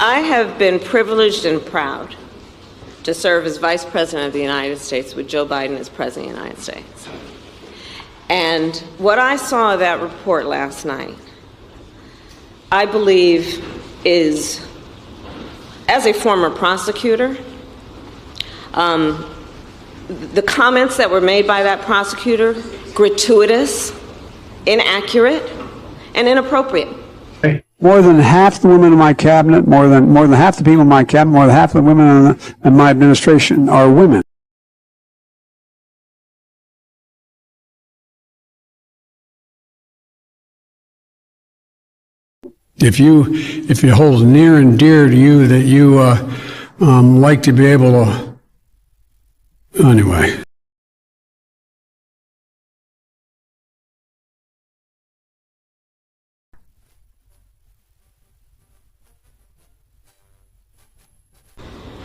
I have been privileged and proud to serve as Vice President of the United States with Joe Biden as President of the United States. And what I saw of that report last night, I believe is, as a former prosecutor, the comments that were made by that prosecutor, gratuitous, inaccurate, and inappropriate. More than half the women in my cabinet, more than half the people in my cabinet, more than half the women in my administration are women. If it holds near and dear to you that you like to be able to, anyway.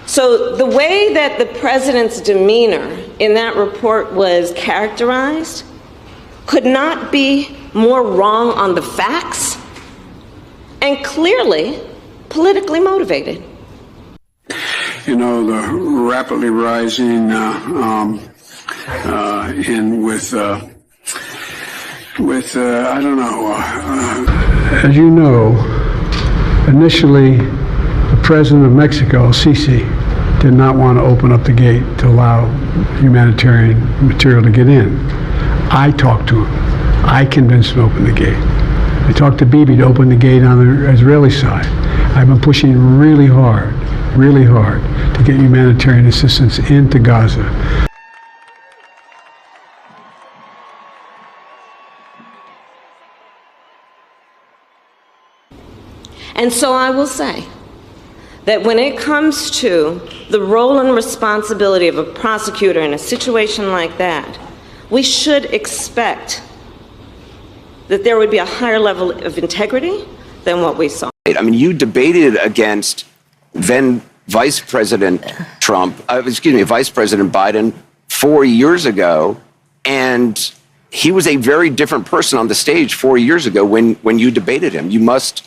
So the way that the president's demeanor in that report was characterized could not be more wrong on the facts and clearly politically motivated. You know, the rapidly rising I don't know. As you know, initially, the president of Mexico, Sisi, did not want to open up the gate to allow humanitarian material to get in. I talked to him. I convinced him to open the gate. I talked to Bibi to open the gate on the Israeli side. I've been pushing really hard to get humanitarian assistance into Gaza. And so I will say that when it comes to the role and responsibility of a prosecutor in a situation like that, we should expect that there would be a higher level of integrity than what we saw. I mean, you debated against then Vice President Vice President Biden 4 years ago, and he was a very different person on the stage 4 years ago when you debated him. You must,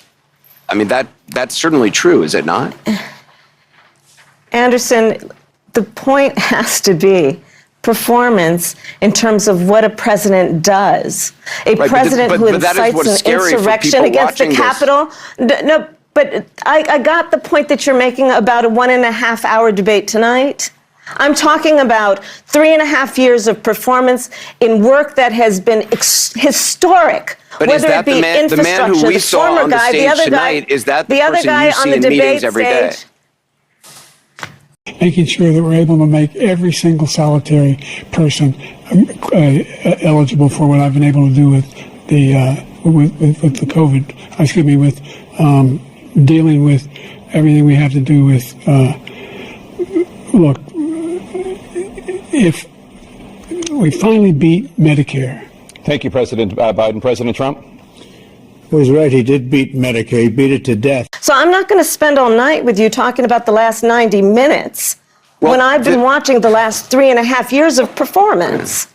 I mean, that's certainly true, is it not? Anderson, the point has to be performance in terms of what a president does. A president who incites an insurrection against the Capitol. No, but I got the point that you're making about a 1.5 hour debate tonight. I'm talking about 3.5 years of performance in work that has been historic. But whether it be infrastructure, the man who we saw on the stage tonight, is that the person you see in meetings every day? Making sure that we're able to make every single solitary person eligible for what I've been able to do with the COVID. With dealing with everything we have to do with. Look, if we finally beat Medicare. Thank you, President Biden. President Trump? He was right. He did beat Medicare. He beat it to death. So I'm not going to spend all night with you talking about the last 90 minutes when I've been watching the last 3.5 years of performance.